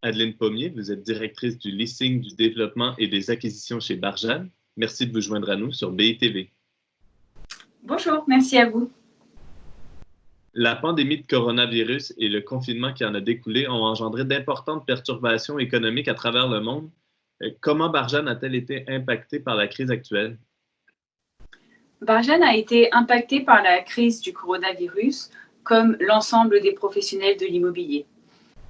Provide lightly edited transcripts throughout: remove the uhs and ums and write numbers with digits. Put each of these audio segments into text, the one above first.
Adeline Pommier, vous êtes directrice du leasing, du développement et des acquisitions chez Barjane. Merci de vous joindre à nous sur BITV. Bonjour, merci à vous. La pandémie de coronavirus et le confinement qui en a découlé ont engendré d'importantes perturbations économiques à travers le monde. Comment Barjane a-t-elle été impactée par la crise actuelle? Barjane a été impactée par la crise du coronavirus, comme l'ensemble des professionnels de l'immobilier.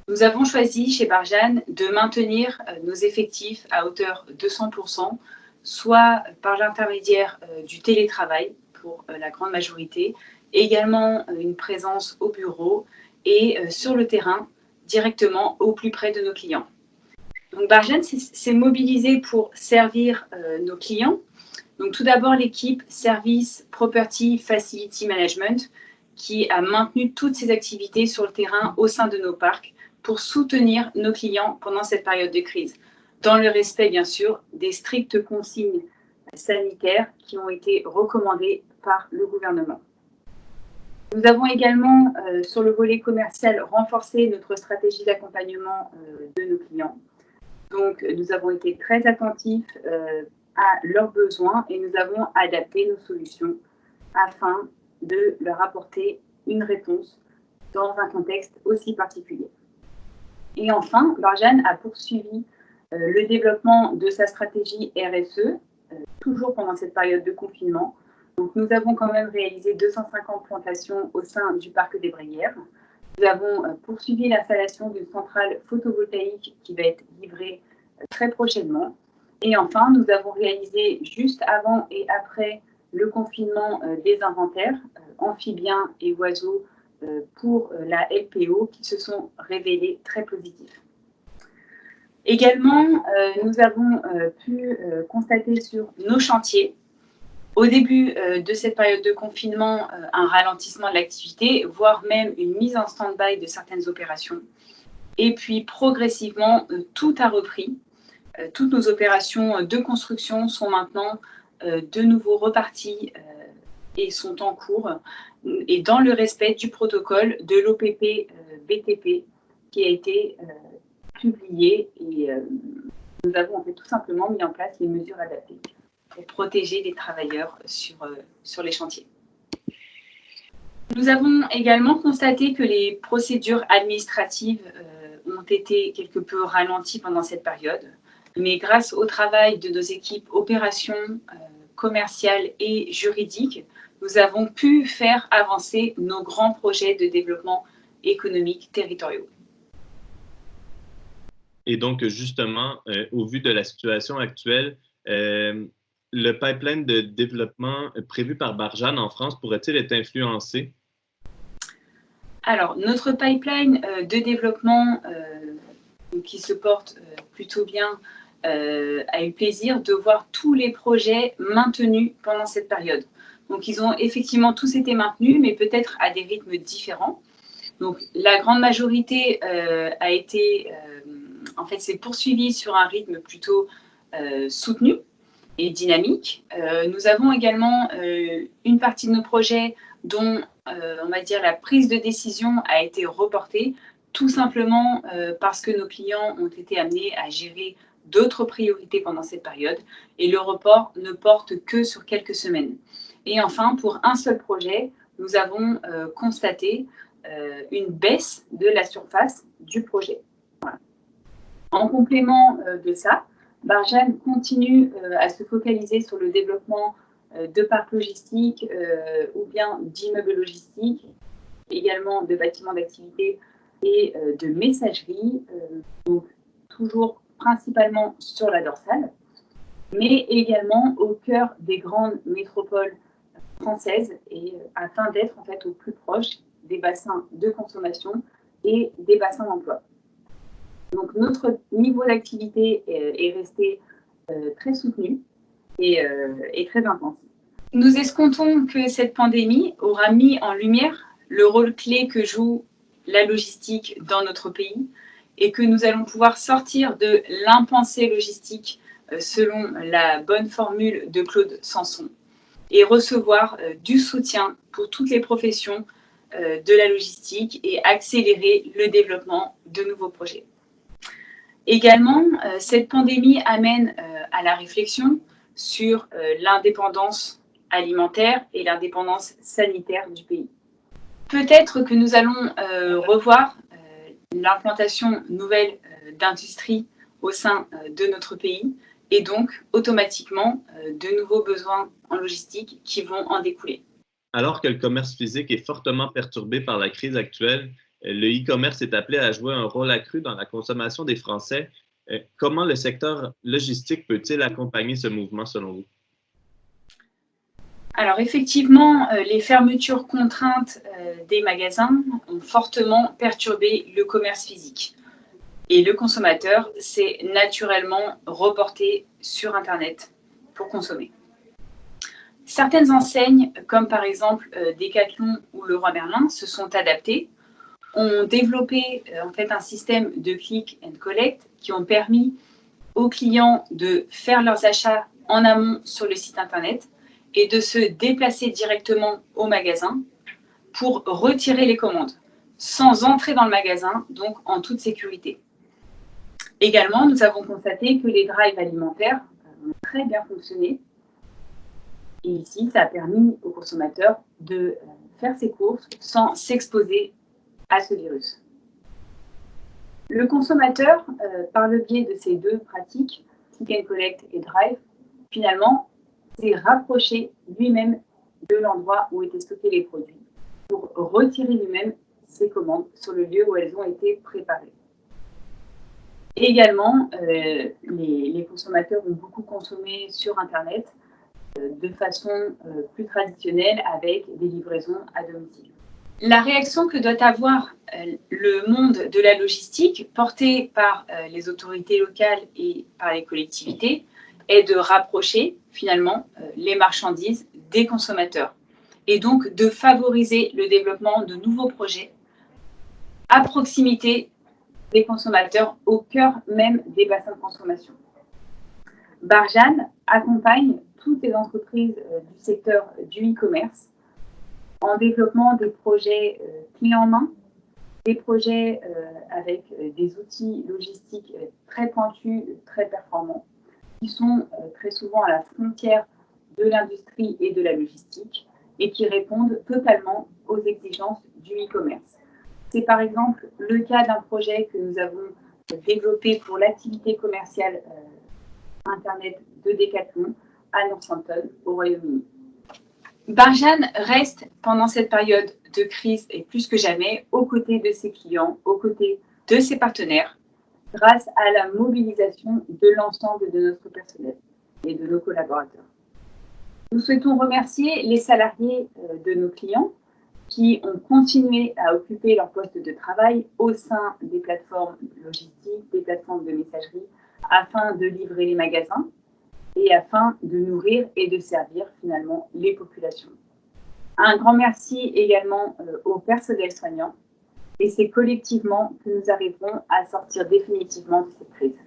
Nous avons choisi chez Barjane de maintenir nos effectifs à hauteur de 100%, soit par l'intermédiaire du télétravail pour la grande majorité, également une présence au bureau et sur le terrain directement au plus près de nos clients. Donc Barjane s'est mobilisée pour servir nos clients. Donc tout d'abord l'équipe Service Property Facility Management qui a maintenu toutes ses activités sur le terrain au sein de nos parcs pour soutenir nos clients pendant cette période de crise, dans le respect bien sûr des strictes consignes sanitaires qui ont été recommandées par le gouvernement. Nous avons également, sur le volet commercial, renforcé notre stratégie d'accompagnement de nos clients. Donc, nous avons été très attentifs à leurs besoins et nous avons adapté nos solutions afin de leur apporter une réponse dans un contexte aussi particulier. Et enfin, Barjane a poursuivi le développement de sa stratégie RSE, toujours pendant cette période de confinement. Donc, nous avons quand même réalisé 250 plantations au sein du parc des Brayères. Nous avons poursuivi l'installation d'une centrale photovoltaïque qui va être livrée très prochainement. Et enfin, nous avons réalisé juste avant et après le confinement des inventaires amphibiens et oiseaux pour la LPO qui se sont révélés très positifs. Également, nous avons pu constater sur nos chantiers, au début de cette période de confinement, un ralentissement de l'activité, voire même une mise en stand-by de certaines opérations. Et puis progressivement, tout a repris. Toutes nos opérations de construction sont maintenant de nouveau reparties et sont en cours, et dans le respect du protocole de l'OPP BTP qui a été publié, et nous avons en fait tout simplement mis en place les mesures adaptées pour protéger les travailleurs sur les chantiers. Nous avons également constaté que les procédures administratives ont été quelque peu ralenties pendant cette période, mais grâce au travail de nos équipes opérations, commerciales et juridiques, nous avons pu faire avancer nos grands projets de développement économique territoriaux. Et donc, justement, au vu de la situation actuelle, le pipeline de développement prévu par Barjane en France pourrait-il être influencé? Alors, notre pipeline de développement qui se porte plutôt bien a eu plaisir de voir tous les projets maintenus pendant cette période. Donc, ils ont effectivement tous été maintenus, mais peut-être à des rythmes différents. Donc, la grande majorité a été, en fait, s'est poursuivie sur un rythme plutôt soutenu et dynamique. Nous avons également une partie de nos projets dont, on va dire, la prise de décision a été reportée, tout simplement parce que nos clients ont été amenés à gérer d'autres priorités pendant cette période et le report ne porte que sur quelques semaines. Et enfin, pour un seul projet, nous avons constaté une baisse de la surface du projet. Voilà. En complément de ça, Barjane continue à se focaliser sur le développement de parcs logistiques ou bien d'immeubles logistiques, également de bâtiments d'activité et de messagerie, donc toujours principalement sur la dorsale, mais également au cœur des grandes métropoles françaises et afin d'être en fait au plus proche des bassins de consommation et des bassins d'emploi. Donc notre niveau d'activité est resté très soutenu et très intense. Nous escomptons que cette pandémie aura mis en lumière le rôle clé que joue la logistique dans notre pays et que nous allons pouvoir sortir de l'impensé logistique selon la bonne formule de Claude Sanson et recevoir du soutien pour toutes les professions de la logistique et accélérer le développement de nouveaux projets. Également, cette pandémie amène à la réflexion sur l'indépendance alimentaire et l'indépendance sanitaire du pays. Peut-être que nous allons revoir l'implantation nouvelle d'industries au sein de notre pays et donc automatiquement de nouveaux besoins en logistique qui vont en découler. Alors que le commerce physique est fortement perturbé par la crise actuelle, le e-commerce est appelé à jouer un rôle accru dans la consommation des Français. Comment le secteur logistique peut-il accompagner ce mouvement selon vous? Alors effectivement, les fermetures contraintes des magasins ont fortement perturbé le commerce physique. Et le consommateur s'est naturellement reporté sur Internet pour consommer. Certaines enseignes, comme par exemple Decathlon ou Leroy Merlin, se sont adaptées, ont développé en fait un système de click and collect qui ont permis aux clients de faire leurs achats en amont sur le site Internet et de se déplacer directement au magasin pour retirer les commandes, sans entrer dans le magasin, donc en toute sécurité. Également, nous avons constaté que les drives alimentaires ont très bien fonctionné. Et ici, ça a permis aux consommateurs de faire ses courses sans s'exposer à ce virus. Le consommateur, par le biais de ces deux pratiques, click and collect et drive, finalement, s'est rapproché lui-même de l'endroit où étaient stockés les produits pour retirer lui-même ses commandes sur le lieu où elles ont été préparées. Également, les consommateurs ont beaucoup consommé sur Internet de façon plus traditionnelle avec des livraisons à domicile. La réaction que doit avoir le monde de la logistique, porté par les autorités locales et par les collectivités, est de rapprocher finalement les marchandises des consommateurs et donc de favoriser le développement de nouveaux projets à proximité des consommateurs au cœur même des bassins de consommation. Barjane accompagne toutes les entreprises du secteur du e-commerce en développement des projets clés en main, des projets avec des outils logistiques très pointus, très performants, qui sont très souvent à la frontière de l'industrie et de la logistique et qui répondent totalement aux exigences du e-commerce. C'est par exemple le cas d'un projet que nous avons développé pour l'activité commerciale Internet de Decathlon à Northampton, au Royaume-Uni. Barjane reste pendant cette période de crise et plus que jamais aux côtés de ses clients, aux côtés de ses partenaires, grâce à la mobilisation de l'ensemble de notre personnel et de nos collaborateurs. Nous souhaitons remercier les salariés de nos clients qui ont continué à occuper leur poste de travail au sein des plateformes logistiques, des plateformes de messagerie, afin de livrer les magasins et afin de nourrir et de servir finalement les populations. Un grand merci également au personnel soignant, et c'est collectivement que nous arriverons à sortir définitivement de cette crise.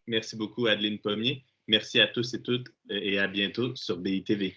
Merci beaucoup, Adeline Pommier. Merci à tous et toutes et à bientôt sur BITV.